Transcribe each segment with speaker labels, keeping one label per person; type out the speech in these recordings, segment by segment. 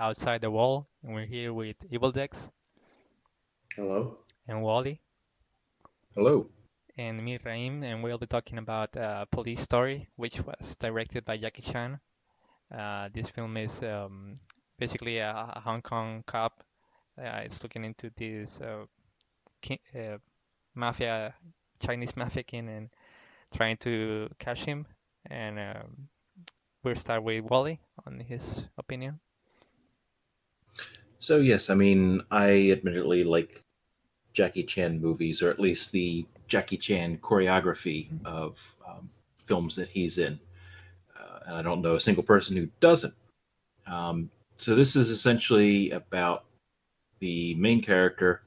Speaker 1: Outside the Wall, and we're here with Evil Dex
Speaker 2: Hello.
Speaker 1: and Wally
Speaker 3: Hello.
Speaker 1: and me, Raim, and we'll be talking about Police Story, which was directed by Jackie Chan. This film is basically a Hong Kong cop. It's looking into this mafia, Chinese mafia king, and trying to catch him. And we'll start with Wally on his opinion.
Speaker 3: So yes, I mean, I admittedly like Jackie Chan movies, or at least the Jackie Chan choreography of films that he's in, and I don't know a single person who doesn't. So this is essentially about the main character,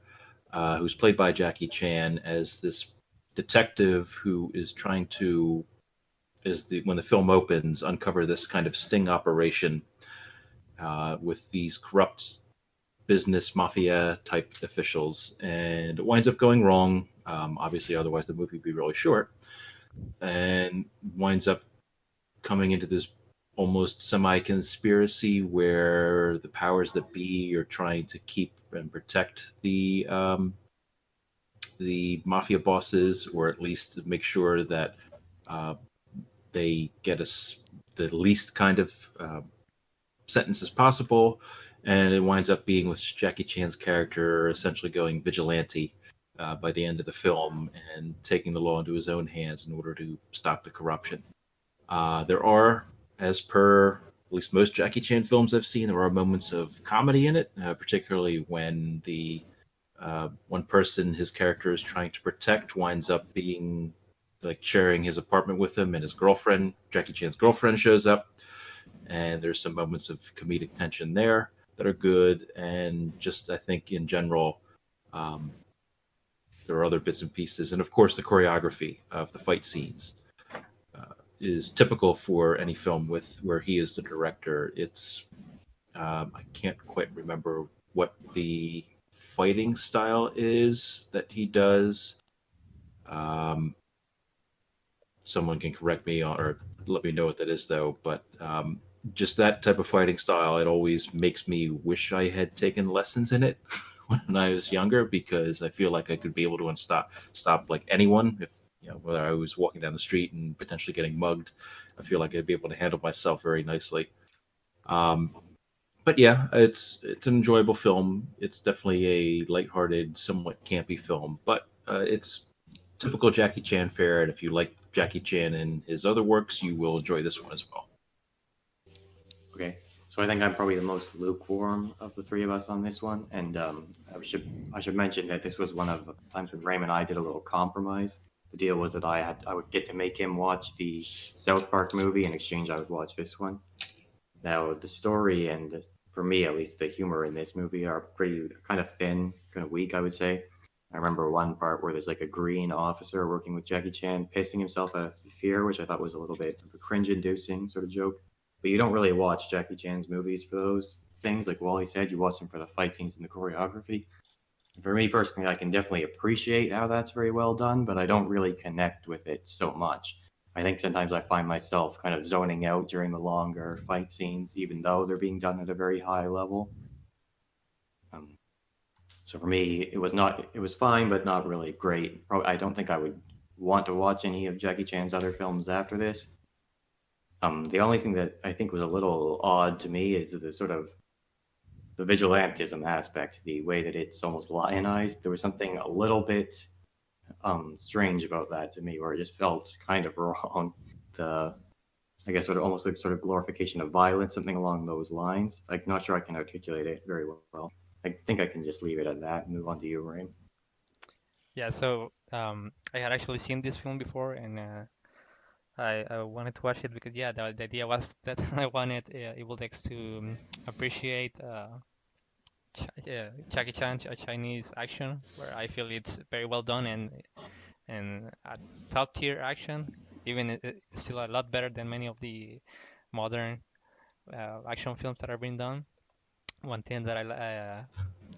Speaker 3: who's played by Jackie Chan as this detective who is trying to, when the film opens, uncover this kind of sting operation with these corrupt business mafia type officials, and it winds up going wrong. Obviously, otherwise the movie would be really short, and winds up coming into this almost semi conspiracy where the powers that be are trying to keep and protect the mafia bosses, or at least make sure that uh, they get us the least kind of sentence as possible, and it winds up being with Jackie Chan's character essentially going vigilante by the end of the film and taking the law into his own hands in order to stop the corruption. There are, as per at least most Jackie Chan films I've seen, there are moments of comedy in it, particularly when the one person his character is trying to protect winds up being like sharing his apartment with him, and his girlfriend, Jackie Chan's girlfriend, shows up, and there's some moments of comedic tension there that are good. And just I think in general, um, there are other bits and pieces, and of course the choreography of the fight scenes is typical for any film with where he is the director. It's I can't quite remember what the fighting style is that he does. Um, Someone can correct me or let me know what that is though. But just that type of fighting style, it always makes me wish I had taken lessons in it when I was younger, because I feel like I could be able to stop like anyone if whether I was walking down the street and potentially getting mugged. I feel like I'd be able to handle myself very nicely. Um, but yeah, it's an enjoyable film. It's definitely a lighthearted, somewhat campy film, but it's typical Jackie Chan fare. And if you like Jackie Chan and his other works, you will enjoy this one as well.
Speaker 2: Okay. So I think I'm probably the most lukewarm of the three of us on this one, and I should mention that this was one of the times when Raymond and I did a little compromise. The deal was that I would get to make him watch the South Park movie. In exchange, I would watch this one. Now the story and, for me at least, the humor in this movie are pretty kind of thin, kind of weak, I would say. I remember one part where there's like a green officer working with Jackie Chan pissing himself out of fear, which I thought was a little bit of a cringe-inducing sort of joke. But you don't really watch Jackie Chan's movies for those things. Like Wally said, you watch them for the fight scenes and the choreography. For me personally, I can definitely appreciate how that's very well done, but I don't really connect with it so much. I think sometimes I find myself kind of zoning out during the longer fight scenes, even though they're being done at a very high level. Um, so for me, it was fine, but not really great. I don't think I would want to watch any of Jackie Chan's other films after this. The only thing that I think was a little odd to me is the sort of the vigilantism aspect, the way that it's almost lionized. There was something a little bit strange about that to me, where it just felt kind of wrong. The I guess sort of almost like sort of glorification of violence, something along those lines. I'm not sure I can articulate it very well. I think I can just leave it at that and move on to you, Rain.
Speaker 1: Yeah, so I had actually seen this film before, and I wanted to watch it because yeah, the idea was that I wanted Evil Dex to appreciate Jackie Chan Chinese action, where I feel it's very well done and a top tier action, even it's still a lot better than many of the modern action films that are being done. One thing that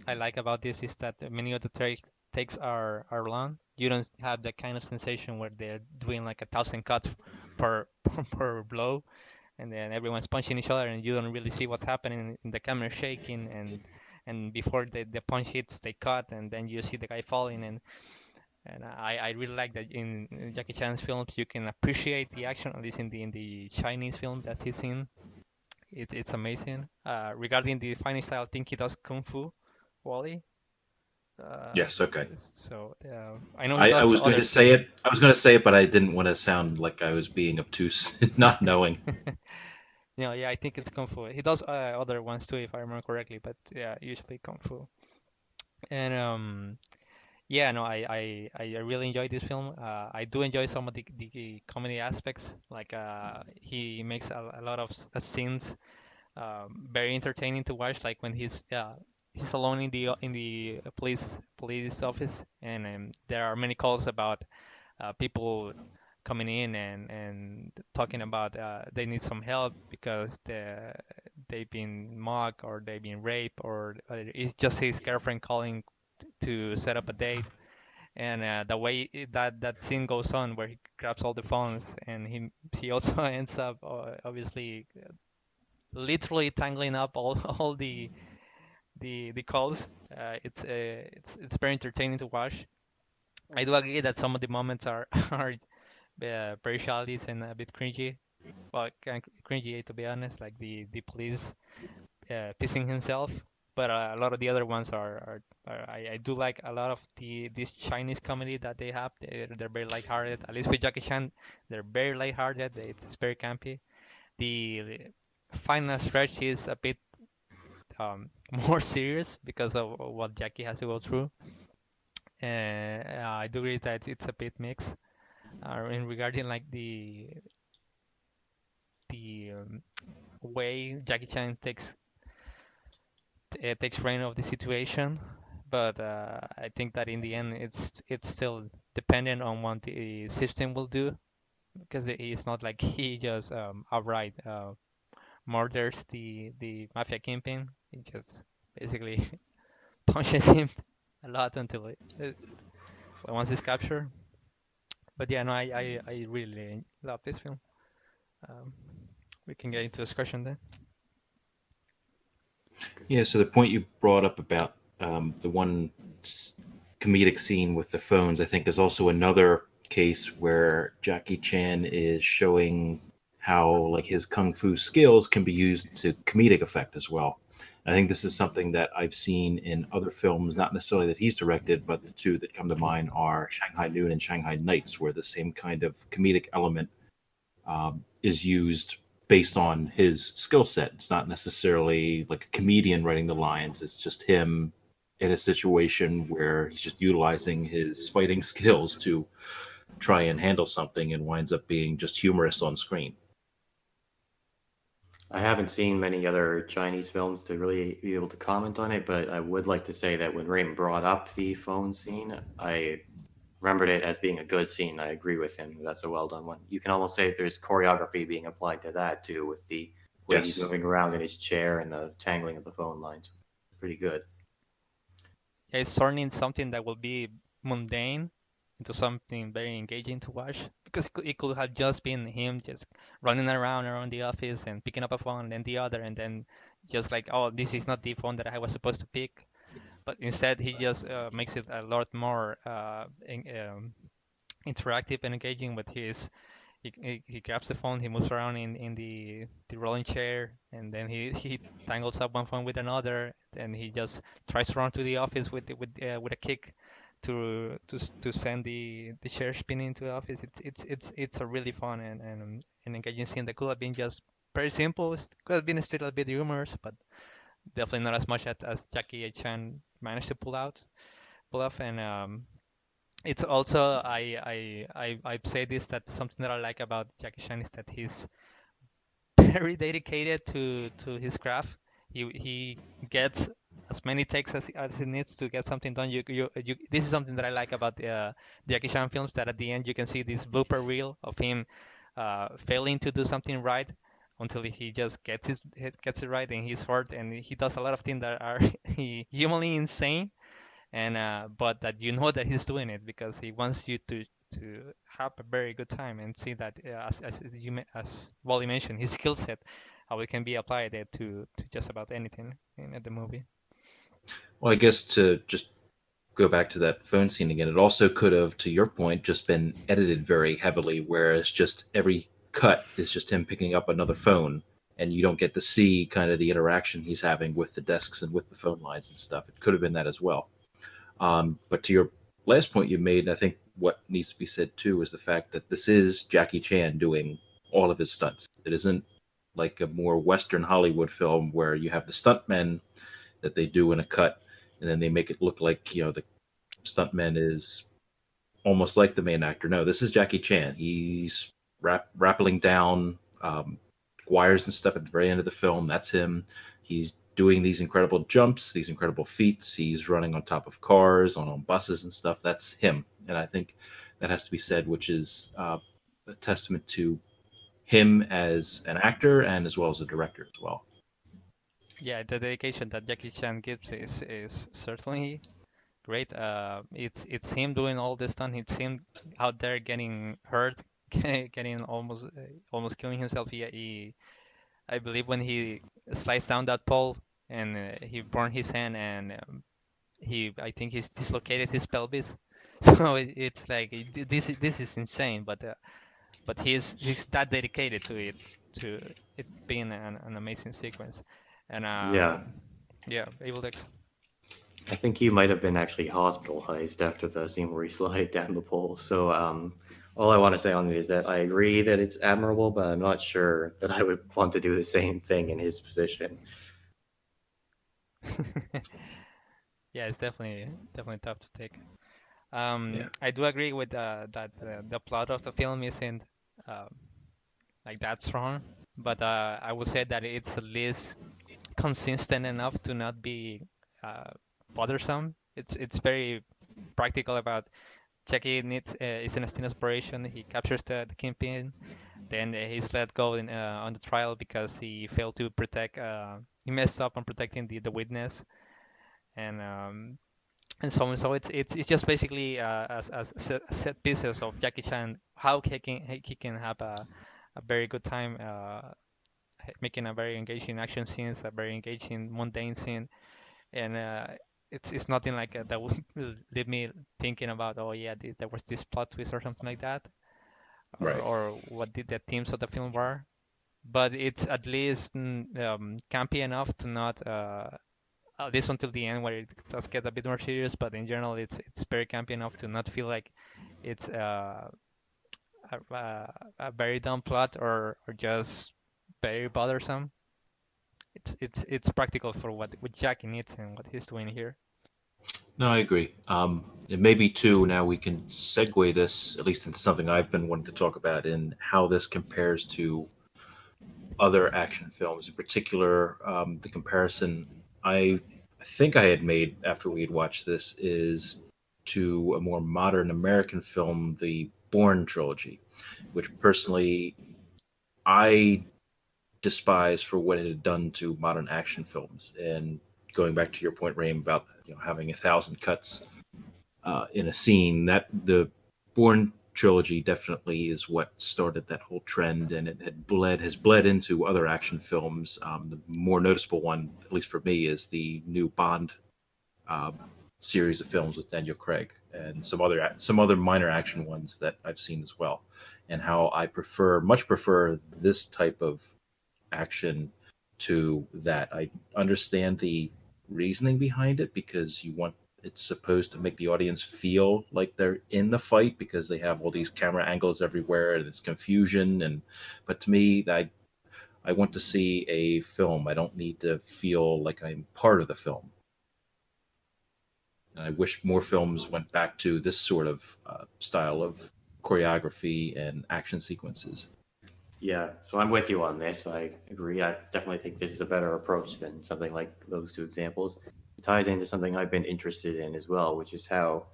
Speaker 1: I like about this is that many of the takes are long. You don't have that kind of sensation where they're doing like 1,000 cuts per per blow. and then everyone's punching each other, and you don't really see what's happening, and the camera shaking, and before the punch hits, they cut, and then you see the guy falling, and I really like that in Jackie Chan's films you can appreciate the action, at least in the Chinese film that he's in. It's amazing. Regarding the fighting style, I think he does kung fu, Wally. Uh,
Speaker 3: Yes. Okay.
Speaker 1: I know he
Speaker 3: I
Speaker 1: does
Speaker 3: was going to
Speaker 1: others
Speaker 3: say
Speaker 1: too.
Speaker 3: it. I was going to say it, but I didn't want to sound like I was being obtuse, not knowing.
Speaker 1: Yeah, I think it's kung fu. He does other ones too, if I remember correctly, but yeah, usually kung fu. And yeah, no, I really enjoyed this film. I do enjoy some of the comedy aspects. Like he makes a lot of scenes very entertaining to watch. Like when he's alone in the police office, and there are many calls about people coming in and talking about they need some help because they've been mugged or they've been raped, or it's just his girlfriend calling to set up a date. And the way that scene goes on, where he grabs all the phones, and he also ends up obviously literally tangling up all all the calls. It's very entertaining to watch. I do agree that some of the moments are are very childish and a bit cringy. Well, kind of cringy to be honest, like the police pissing himself. But a lot of the other ones I do like a lot of this Chinese comedy that they have. They're very lighthearted. At least with Jackie Chan, they're very lighthearted. It's very campy. The final stretch is a bit more serious because of what Jackie has to go through. And I do agree that it's a bit mixed. In regarding like the way Jackie Chan takes reign of the situation, but I think that in the end it's still dependent on what the system will do, because it's not like he just outright murders the mafia kingpin. He just basically punches him a lot until once he's captured. But yeah, no, I really love this film. Um, we can get into discussion then.
Speaker 3: Yeah. So the point you brought up about the comedic scene with the phones, I think, is also another case where Jackie Chan is showing how like his kung fu skills can be used to comedic effect as well. I think this is something that I've seen in other films, not necessarily that he's directed, but the two that come to mind are Shanghai Noon and Shanghai Nights, where the same kind of comedic element is used based on his skill set. It's not necessarily like a comedian writing the lines. It's just him in a situation where he's just utilizing his fighting skills to try and handle something and winds up being just humorous on screen.
Speaker 2: I haven't seen many other Chinese films to really be able to comment on it, but I would like to say that when Raymond brought up the phone scene, I remembered it as being a good scene. I agree with him. That's a well done one. You can almost say there's choreography being applied to that too, with the way he's
Speaker 3: Yes.
Speaker 2: moving around in his chair and the tangling of the phone lines. Pretty good.
Speaker 1: Yeah, it's turning something that will be mundane into something very engaging to watch, because it could have just been him just running around the office and picking up a phone and then the other, and then just like, oh, this is not the phone that I was supposed to pick. But instead he just makes it a lot more interactive and engaging with his he grabs the phone, he moves around in the rolling chair, and then he tangles up one phone with another, and he just tries to run to the office with a kick to send the chair spinning to the office. It's a really fun and engaging scene that could have been just very simple. It could have been still a bit humorous, but definitely not as much as Jackie Chan managed to pull off. And it's also I've said this, that something that I like about Jackie Chan is that he's very dedicated to his craft. He gets as many takes as he needs to get something done. This is something that I like about the Jackie Chan films, that at the end you can see this blooper reel of him failing to do something right until he just gets it right, and he's hurt, and he does a lot of things that are humanly insane, and but that you know that he's doing it because he wants you to have a very good time and see that as Wally mentioned, his skill set, how it can be applied to just about anything in the movie.
Speaker 3: Well, I guess to just go back to that phone scene again, it also could have, to your point, just been edited very heavily, whereas just every cut is just him picking up another phone, and you don't get to see kind of the interaction he's having with the desks and with the phone lines and stuff. It could have been that as well. But to your last point you made, I think what needs to be said too is the fact that this is Jackie Chan doing all of his stunts. It isn't like a more Western Hollywood film where you have the stuntmen that they do in a cut, and then they make it look like the stuntman is almost like the main actor. No, this is Jackie Chan. He's rappelling down wires and stuff at the very end of the film. That's him. He's doing these incredible jumps, these incredible feats. He's running on top of cars, on buses and stuff. That's him. And I think that has to be said, which is a testament to him as an actor and as well as a director as well.
Speaker 1: Yeah, the dedication that Jackie Chan gives is certainly great. It's him doing all this stuff. It's him out there getting hurt, getting almost killing himself. I believe when he sliced down that pole and he burned his hand and I think he's dislocated his pelvis. So it's like this is insane, but he's that dedicated to it being an amazing sequence, and
Speaker 2: Yeah,
Speaker 1: yeah, Evil Dex.
Speaker 2: I think he might have been actually hospitalized after the scene where he slid down the pole. So, all I want to say on it is that I agree that it's admirable, but I'm not sure that I would want to do the same thing in his position.
Speaker 1: Yeah, it's definitely tough to take.
Speaker 3: Yeah.
Speaker 1: I do agree with that the plot of the film isn't uh, like that strong, but I would say that it's at least consistent enough to not be uh, bothersome. It's very practical about Jackie needs is in a sting operation. He captures the kingpin, then he's let go on the trial because he failed to protect. He messed up on protecting the witness, and so on. So it's just basically as set pieces of Jackie Chan how he can have a very good time making a very engaging action scenes, a very engaging mundane scene, and it's nothing like that would leave me thinking about, oh yeah, there was this plot twist or something like that,
Speaker 3: Right.
Speaker 1: or what did the themes of the film were. But it's at least campy enough to not at least until the end where it does get a bit more serious. But in general, it's very campy enough to not feel like it's a very dumb plot or just very bothersome. It's practical for what Jackie needs and what he's doing here.
Speaker 3: No, I agree. And maybe too, now we can segue this at least into something I've been wanting to talk about in how this compares to other action films. In particular, the comparison I think I had made after we had watched this is to a more modern American film, the Bourne trilogy, which personally I despise for what it had done to modern action films. And going back to your point, Rain, about having 1,000 cuts in a scene, that the Bourne trilogy definitely is what started that whole trend, and it has bled into other action films. The more noticeable one, at least for me, is the new Bond uh, series of films with Daniel Craig, and some other minor action ones that I've seen as well. And how I much prefer this type of action to that. I understand the reasoning behind it because it's supposed to make the audience feel like they're in the fight because they have all these camera angles everywhere and it's confusion. And but to me, I want to see a film. I don't need to feel like I'm part of the film. And I wish more films went back to this sort of style of choreography and action sequences.
Speaker 2: Yeah, so I'm with you on this. I agree. I definitely think this is a better approach than something like those two examples. It ties into something I've been interested in as well, which is how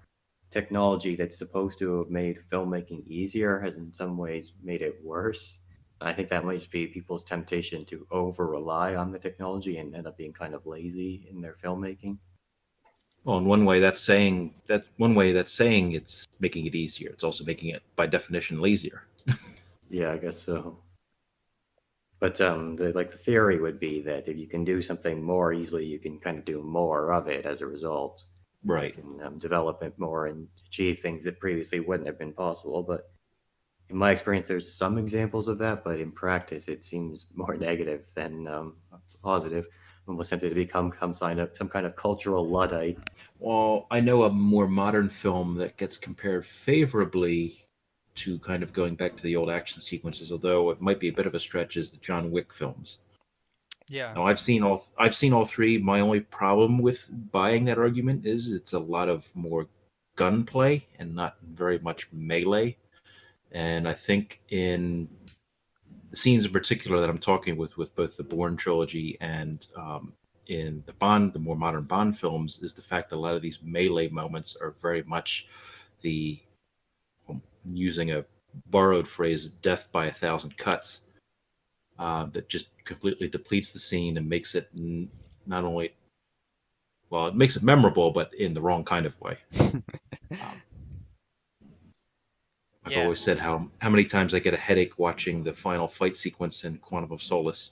Speaker 2: technology that's supposed to have made filmmaking easier has in some ways made it worse. I think that might just be people's temptation to over rely on the technology and end up being kind of lazy in their filmmaking.
Speaker 3: Well, in one way that's saying it's making it easier. It's also making it by definition lazier.
Speaker 2: Yeah, I guess so. But the theory would be that if you can do something more easily, you can kind of do more of it as a result. You
Speaker 3: Right.
Speaker 2: can develop it more and achieve things that previously wouldn't have been possible. But in my experience, there's some examples of that, but in practice, it seems more negative than positive. Almost simply to become some kind of cultural luddite.
Speaker 3: Well, I know a more modern film that gets compared favorably to kind of going back to the old action sequences, although it might be a bit of a stretch, is the John Wick films.
Speaker 1: Yeah,
Speaker 3: Now I've seen all three. My only problem with buying that argument is it's a lot of more gunplay and not very much melee. And I think in the scenes in particular that I'm talking with both the Bourne trilogy and in the more modern Bond films, is the fact that a lot of these melee moments are very much the, using a borrowed phrase, death by a thousand cuts, that just completely depletes the scene and makes it not only, well, it makes it memorable, but in the wrong kind of way. Um, I've
Speaker 1: yeah,
Speaker 3: always said how many times I get a headache watching the final fight sequence in Quantum of Solace.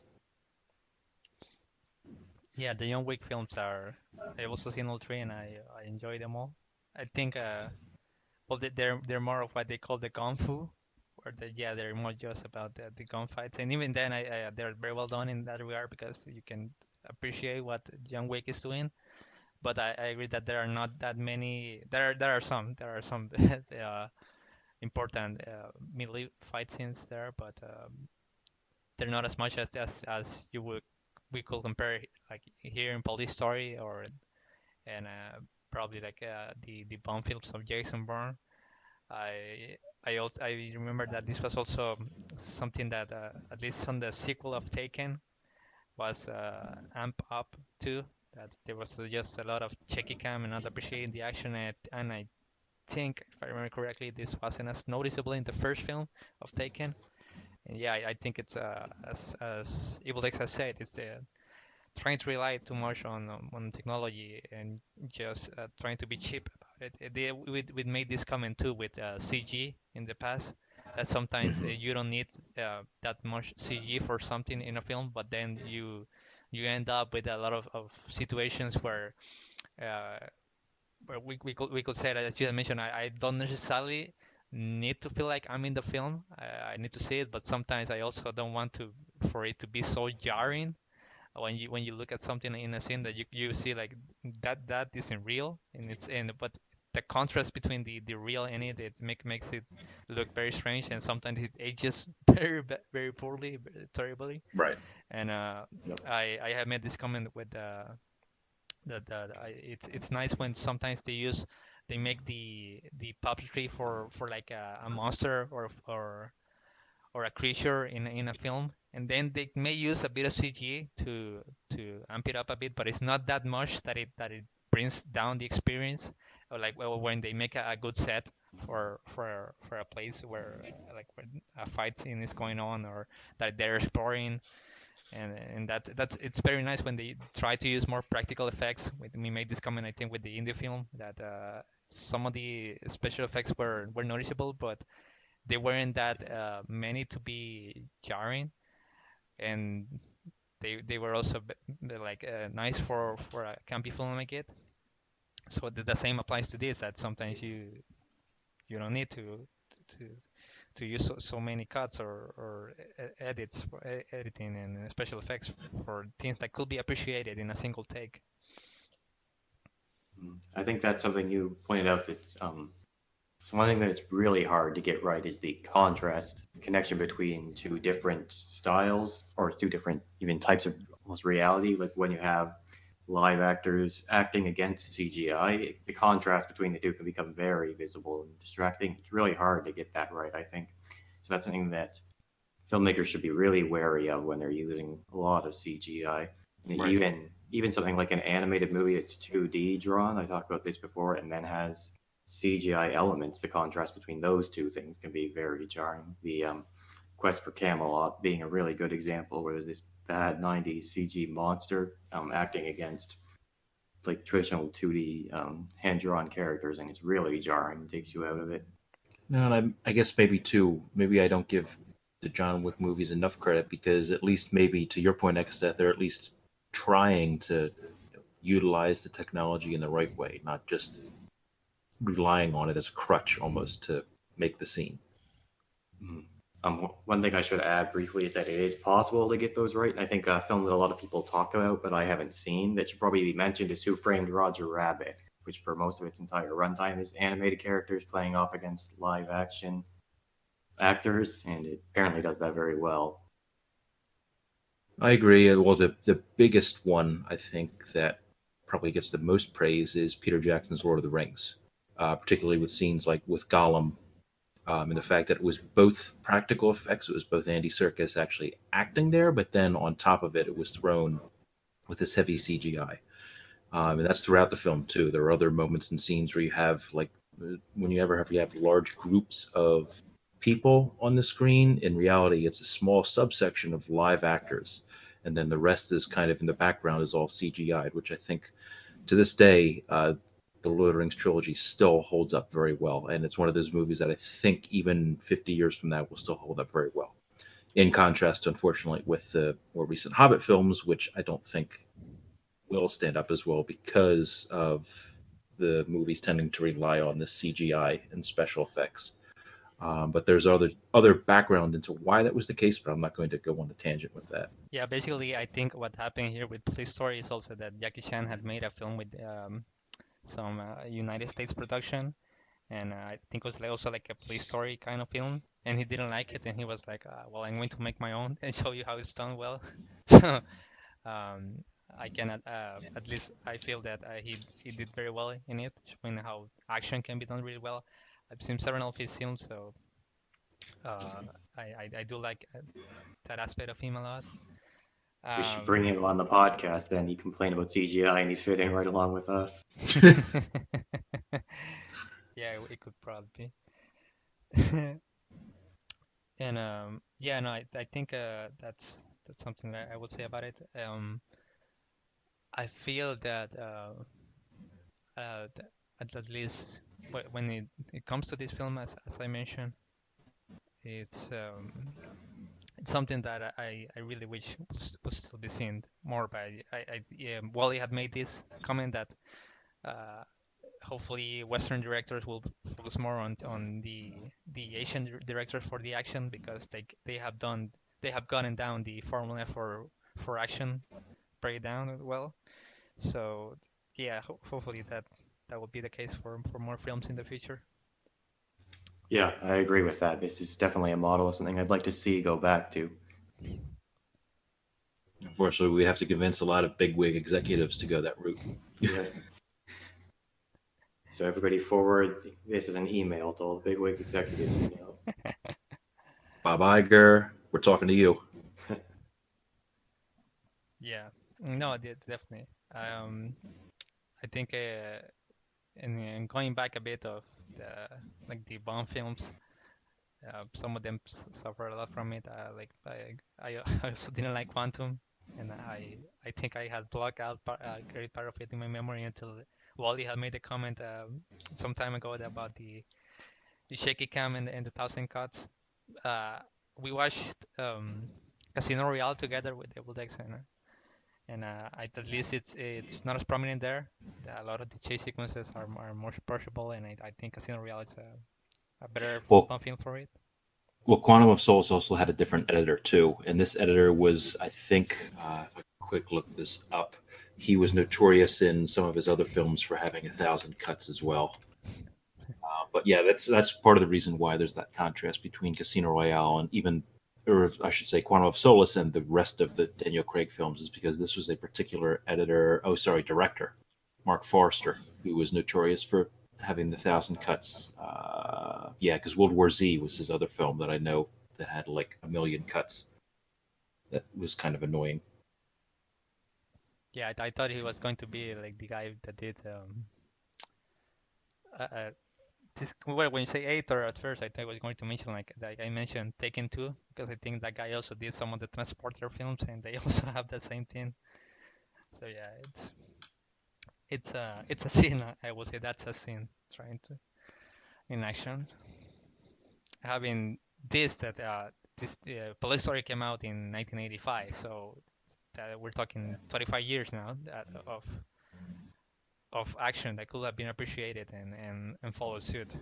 Speaker 1: yeah. The John Wick films are. I also seen all three, and I enjoy them all. I think well they're more of what they call the kung fu, or yeah they're more just about the gunfights, and even then they're very well done in that regard because you can appreciate what John Wick is doing. But I agree that there are not that many. There are some important melee fight scenes there, but they're not as much as you would we could compare like here in Police Story or and probably like the Bond films of Jason Bourne. I remember that this was also something that at least on the sequel of Taken was amp up to, that there was just a lot of checky cam and not appreciating the action, and I think if I remember correctly this wasn't as noticeable in the first film of Taken. And yeah, I think it's as Evil X has said, it's trying to rely too much on technology and just trying to be cheap about it. We made this comment too with CG in the past, that sometimes
Speaker 2: Hmm.
Speaker 1: you don't need that much CG for something in a film, but then you end up with a lot of situations uh, where we could say that, as you had mentioned, I don't necessarily need to feel like I'm in the film. I need to see it, but sometimes I also don't want to for it to be so jarring when you look at something in a scene that you see like that isn't real, and it's in but the contrast between the real and it makes it look very strange, and sometimes it ages very poorly, very terribly.
Speaker 3: Right.
Speaker 1: And
Speaker 2: Yep.
Speaker 1: I have made this comment with it's nice when sometimes they make the puppetry for like a monster or a creature in a film, and then they may use a bit of CG to amp it up a bit, but it's not that much that it brings down the experience. Or like well, when they make a good set for a place where like when a fight scene is going on, or that they're exploring, and that's it's very nice when they try to use more practical effects. We made this comment I think with the indie film that some of the special effects were noticeable, but they weren't that many to be jarring, and they were also like nice for a campy film like it. So the same applies to this, that sometimes you don't need to to use so many cuts or edits for editing and special effects for things that could be appreciated in a single take.
Speaker 2: I think that's something you pointed out that so one thing that's really hard to get right is the contrast connection between two different styles or two different even types of almost reality. Like when you have live actors acting against CGI, the contrast between the two can become very visible and distracting. It's really hard to get that right, I think. So that's something that filmmakers should be really wary of when they're using a lot of CGI. And
Speaker 3: Right.
Speaker 2: even something like an animated movie that's 2D drawn, I talked about this before, and then has CGI elements. The contrast between those two things can be very jarring. The Quest for Camelot being a really good example, where there's this bad '90s CG monster acting against like traditional 2D hand drawn characters, and it's really jarring. It takes you out of it.
Speaker 3: No, and I guess maybe too. Maybe I don't give the John Wick movies enough credit because at least maybe to your point, Exet, they're at least trying to utilize the technology in the right way, not just relying on it as a crutch almost to make the scene.
Speaker 2: Mm. One thing I should add briefly is that it is possible to get those right. I think a film that a lot of people talk about, but I haven't seen, that should probably be mentioned is Who Framed Roger Rabbit, which for most of its entire runtime is animated characters playing off against live action actors, and it apparently does that very well.
Speaker 3: I agree. Well, the biggest one I think that probably gets the most praise is Peter Jackson's Lord of the Rings, particularly with scenes like with Gollum, and the fact that it was both practical effects. It was both Andy Serkis actually acting there, but then on top of it, it was thrown with this heavy CGI. And that's throughout the film too. There are other moments and scenes where you have like when you have large groups of people on the screen. In reality, it's a small subsection of live actors, and then the rest is kind of in the background is all CGI'd, which I think to this day. The Lord of the Rings trilogy still holds up very well, and it's one of those movies that I think even 50 years from now will still hold up very well. In contrast, unfortunately, with the more recent Hobbit films, which I don't think will stand up as well because of the movies tending to rely on the CGI and special effects. But there's other background into why that was the case, but I'm not going to go on a tangent with that.
Speaker 1: Yeah, basically, I think what happened here with Police Story is also that Jackie Chan had made a film with some United States production, and I think it was also like a Police Story kind of film, and he didn't like it, and he was like, "Well, I'm going to make my own and show you how it's done well." So um, I cannot, at least I feel that he did very well in it, showing how action can be done really well. I've seen several of his films, so uh, I do like that aspect of him a lot.
Speaker 2: We should bring him on the podcast. Then he complain about CGI, and he'd fit in right along with us.
Speaker 1: Yeah, it could probably be. And yeah, no, I think that's something that I would say about it. I feel that at least when it comes to this film, as I mentioned, it's it's something that I really wish would still be seen more by. Yeah, Wally had made this comment that uh, hopefully Western directors will focus more on the Asian directors for the action because they have gotten down the formula for action very down well. So yeah, hopefully that will be the case for more films in the future.
Speaker 2: Yeah, I agree with that. This is definitely a model of something I'd like to see go back to.
Speaker 3: Unfortunately, we'd have to convince a lot of bigwig executives to go that route.
Speaker 2: Yeah. So everybody forward this as an email to all the bigwig executives you know.
Speaker 3: Bob Iger, we're talking to you.
Speaker 1: Yeah, no, definitely. I think in going back a bit of the like the Bond films, some of them suffer a lot from it. Like I also didn't like Quantum, and I think I had blocked out a great part of it in my memory until Wally had made a comment some time ago about the shaky cam and the thousand cuts. Uh, we watched Casino Royale together with Double Dex, and at least it's not as prominent there. A lot of the chase sequences are more approachable, and I think Casino Royale is a better
Speaker 3: Well,
Speaker 1: film for it.
Speaker 3: well, Quantum of Solace also had a different editor too, and this editor was, I think, if I quick look this up, he was notorious in some of his other films for having 1,000 cuts as well. But yeah, that's part of the reason why there's that contrast between Casino Royale and even, or I should say, Quantum of Solace and the rest of the Daniel Craig films, is because this was a particular editor. Oh, sorry, director, Mark Forrester, who was notorious for having the 1,000 cuts. Yeah, because World War Z was his other film that I know that had like 1,000,000 cuts. That was kind of annoying.
Speaker 1: Yeah, I thought he was going to be like the guy that did this. Well, when you say Aitor at first, I thought I was going to mention like I mentioned Taken 2 because I think that guy also did some of the Transporter films and they also have the same thing. So yeah, it's a scene. I would say that's a scene trying to in action. Having this that this police story came out in 1985, so that we're talking 25 years now of action that could have been appreciated and followed suit.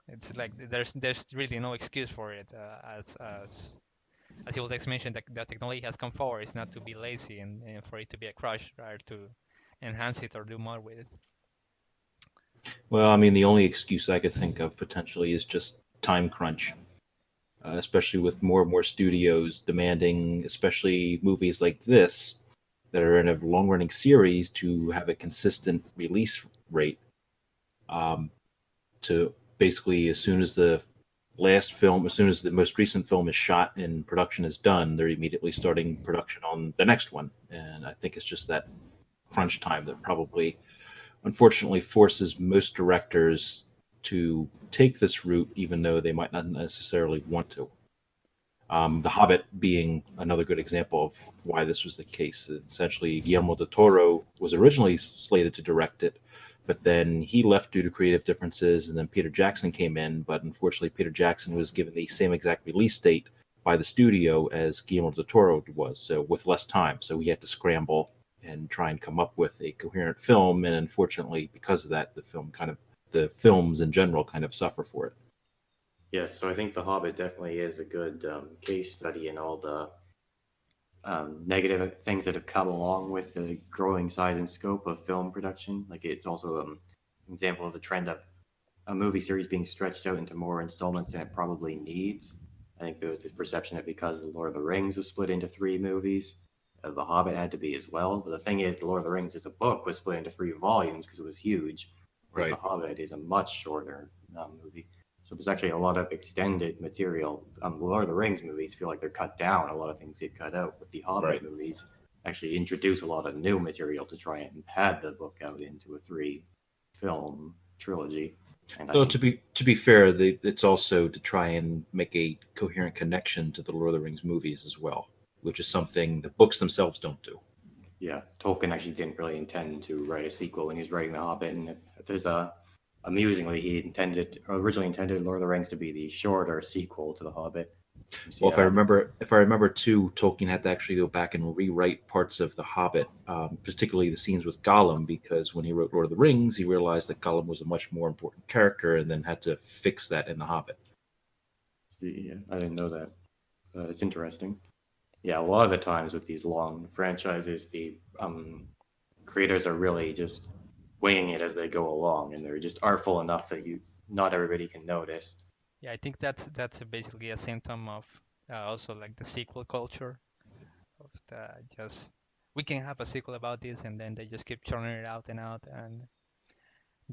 Speaker 1: It's like there's really no excuse for it. As you was mentioned, that the technology has come forward. It's not to be lazy and for it to be a crush, rather to enhance it or do more with it.
Speaker 3: Well, I mean, the only excuse I could think of potentially is just time crunch, especially with more and more studios demanding, especially movies like this that are in a long running series, to have a consistent release rate. Um, to basically, as soon as the last film, as soon as the most recent film is shot and production is done, they're immediately starting production on the next one. And I think it's just that crunch time that probably, unfortunately, forces most directors to take this route, even though they might not necessarily want to. The Hobbit being another good example of why this was the case. Essentially, Guillermo del Toro was originally slated to direct it, but then he left due to creative differences, and then Peter Jackson came in. But unfortunately, Peter Jackson was given the same exact release date by the studio as Guillermo del Toro was, so with less time. So he had to scramble and try and come up with a coherent film, and unfortunately, because of that, the films in general kind of suffer for it.
Speaker 2: Yes, so I think The Hobbit definitely is a good case study in all the negative things that have come along with the growing size and scope of film production. Like it's also an example of the trend of a movie series being stretched out into more installments than it probably needs. I think there was this perception that because The Lord of the Rings was split into three movies, The Hobbit had to be as well. But the thing is, The Lord of the Rings as a book was split into three volumes because it was huge, whereas The
Speaker 3: Right.
Speaker 2: Hobbit is a much shorter movie. So there's actually a lot of extended material. The Lord of the Rings movies feel like they're cut down. A lot of things get cut out, but the
Speaker 3: Right.
Speaker 2: Hobbit movies actually introduce a lot of new material to try and pad the book out into a three film trilogy. And I
Speaker 3: Though
Speaker 2: think,
Speaker 3: to be fair, it's also to try and make a coherent connection to the Lord of the Rings movies as well, which is something the books themselves don't do.
Speaker 2: yeah, Tolkien actually didn't really intend to write a sequel when he was writing The Hobbit. And there's a, amusingly, he intended, or originally intended Lord of the Rings to be the shorter sequel to The Hobbit. You see
Speaker 3: Well,
Speaker 2: that?
Speaker 3: if I remember too, Tolkien had to actually go back and rewrite parts of The Hobbit, particularly the scenes with Gollum, because when he wrote Lord of the Rings, he realized that Gollum was a much more important character, and then had to fix that in The Hobbit.
Speaker 2: See, yeah, I didn't know that. It's interesting. Yeah, a lot of the times with these long franchises, the creators are really just winging it as they go along, and they're just artful enough that you not everybody can notice.
Speaker 1: Yeah, I think that's basically a symptom of also like the sequel culture of the just we can have a sequel about this and then they just keep churning it out and out and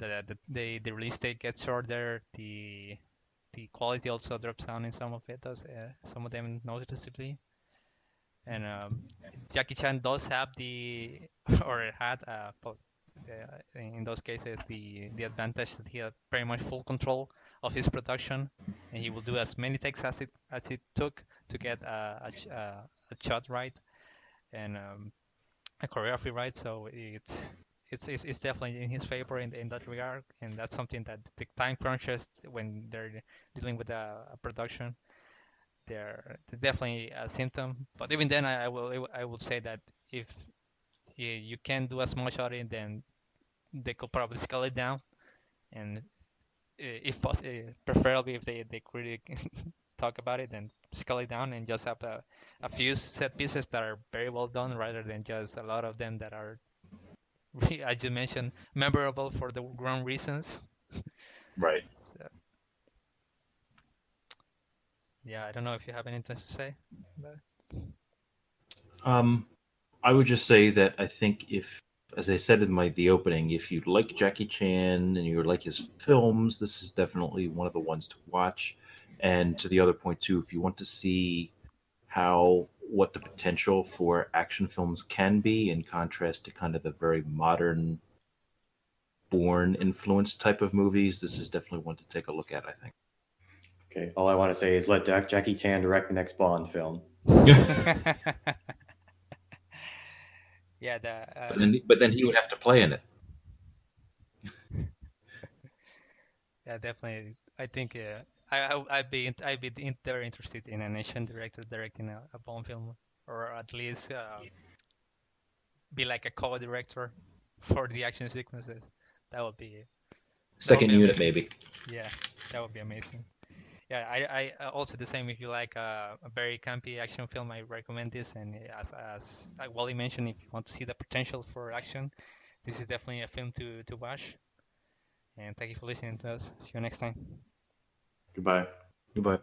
Speaker 1: the release date gets shorter, the quality also drops down in some of it, does some of them noticeably. And Jackie Chan does have the or had in those cases the advantage that he had pretty much full control of his production, and he will do as many takes as it took to get a shot right and a choreography right. So it's definitely in his favor in that regard, and that's something that the time crunches when they're dealing with a production they're definitely a symptom. But even then, I will say that if you can't do as much of it, then they could probably scale it down, and if possible, preferably if they really talk about it, then scale it down and just have a few set pieces that are very well done, rather than just a lot of them that are, as you mentioned, memorable for the wrong reasons.
Speaker 3: Right.
Speaker 1: So yeah, I don't know if you have anything to say. But
Speaker 3: Um, I would just say that I think if, as I said in the opening, if you like Jackie Chan and you like his films, this is definitely one of the ones to watch. And to the other point too, if you want to see how what the potential for action films can be in contrast to kind of the very modern born influence type of movies, this is definitely one to take a look at, I think.
Speaker 2: Okay, all I want to say is let Jackie Chan direct the next Bond film.
Speaker 1: yeah,
Speaker 3: But then he would have to play in it.
Speaker 1: Yeah, definitely. I think I'd be very interested in an Asian director directing a Bond film, or at least be like a co-director for the action sequences. That would be that would
Speaker 3: Second
Speaker 1: be
Speaker 3: unit,
Speaker 1: amazing.
Speaker 3: maybe.
Speaker 1: Yeah, that would be amazing. Yeah, also the same. If you like a very campy action film, I recommend this. And as Wally mentioned, if you want to see the potential for action, this is definitely a film to watch. And thank you for listening to us. See you next time.
Speaker 2: Goodbye.
Speaker 3: Goodbye.